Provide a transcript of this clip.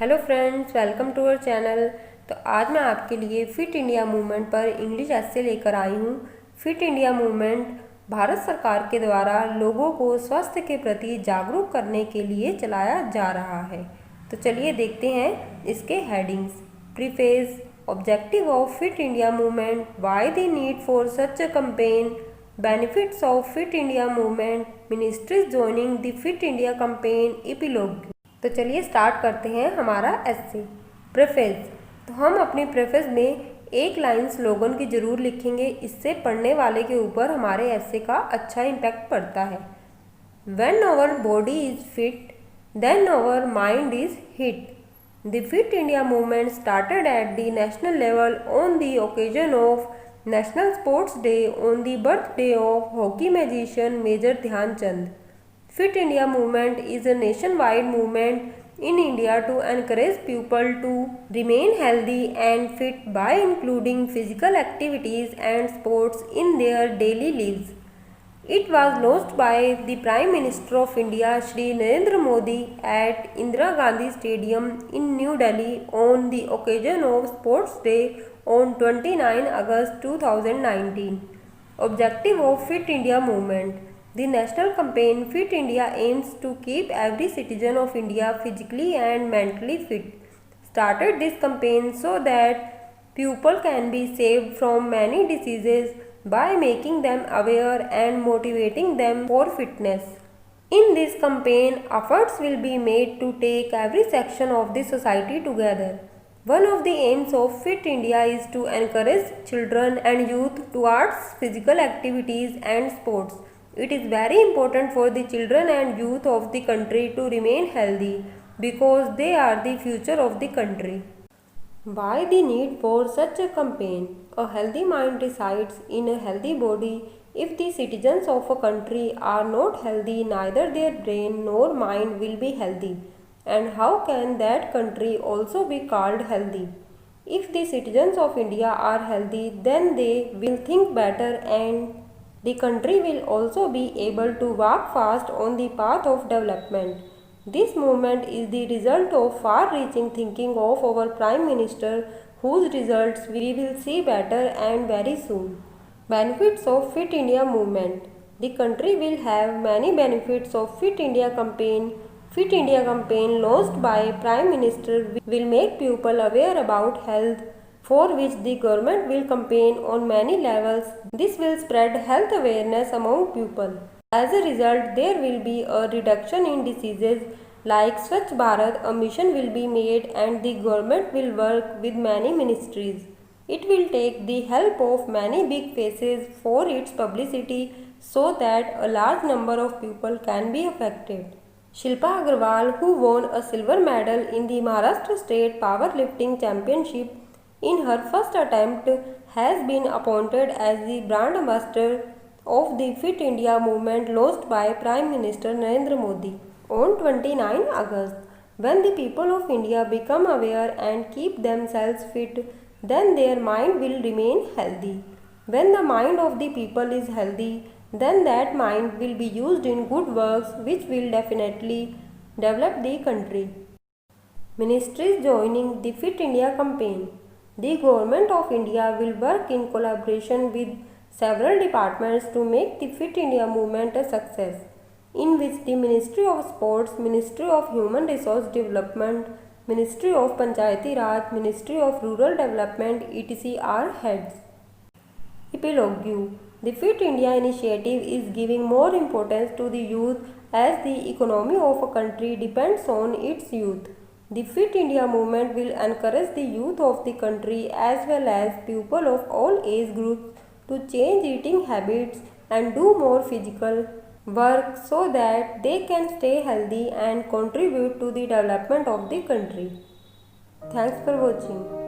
Hello friends, welcome to our channel. तो आज मैं आपके लिए फिट इंडिया मूवमेंट पर इंग्लिश एस्से लेकर आई हूँ। फिट इंडिया मूवमेंट भारत सरकार के द्वारा लोगों को स्वास्थ्य के प्रति जागरूक करने के लिए चलाया जा रहा है। तो चलिए देखते हैं इसके headings. Preface, objective of fit India movement, why the need for such a campaign, benefits of fit India movement, ministries joining the fit India campaign, epilogue. तो चलिए स्टार्ट करते हैं हमारा एस्से। प्रेफेस, तो हम अपनी प्रेफेस में एक लाइन स्लोगन की जरूर लिखेंगे। इससे पढ़ने वाले के ऊपर हमारे एस्से का अच्छा इम्पैक्ट पड़ता है। When our body is fit, then our mind is hit. The Fit India movement started at the national level on the occasion of National Sports Day on the birthday of hockey magician Major Dhyan Chand. Fit India movement is a nationwide movement in India to encourage people to remain healthy and fit by including physical activities and sports in their daily lives. It was launched by the Prime Minister of India Shri Narendra Modi at Indira Gandhi Stadium in New Delhi on the occasion of Sports Day on 29 August 2019. Objective of Fit India movement. The national campaign Fit India aims to keep every citizen of India physically and mentally fit. Started this campaign so that people can be saved from many diseases by making them aware and motivating them for fitness. In this campaign, efforts will be made to take every section of the society together. One of the aims of Fit India is to encourage children and youth towards physical activities and sports. It is very important for the children and youth of the country to remain healthy because they are the future of the country. Why the need for such a campaign? A healthy mind resides in a healthy body. If the citizens of a country are not healthy, neither their brain nor mind will be healthy. And how can that country also be called healthy? If the citizens of India are healthy, then they will think better and the country will also be able to walk fast on the path of development. This movement is the result of far-reaching thinking of our Prime Minister, whose results we will see better and very soon. Benefits of Fit India movement. The country will have many benefits of Fit India campaign. Fit India campaign launched by Prime Minister will make people aware about health, for which the government will campaign on many levels. This will spread health awareness among people. As a result, there will be a reduction in diseases like Swachh Bharat. A mission will be made and the government will work with many ministries. It will take the help of many big faces for its publicity so that a large number of people can be affected. Shilpa Agarwal, who won a silver medal in the Maharashtra State Powerlifting Championship in her first attempt, has been appointed as the brand ambassador of the Fit India movement launched by Prime Minister Narendra Modi. On 29 August, when the people of India become aware and keep themselves fit, then their mind will remain healthy. When the mind of the people is healthy, then that mind will be used in good works which will definitely develop the country. Ministries joining the Fit India campaign. The Government of India will work in collaboration with several departments to make the Fit India movement a success, in which the Ministry of Sports, Ministry of Human Resource Development, Ministry of Panchayati Raj, Ministry of Rural Development, etc. are heads. Epilogue. The Fit India initiative is giving more importance to the youth as the economy of a country depends on its youth. The Fit India movement will encourage the youth of the country as well as people of all age groups to change eating habits and do more physical work so that they can stay healthy and contribute to the development of the country. Thanks for watching.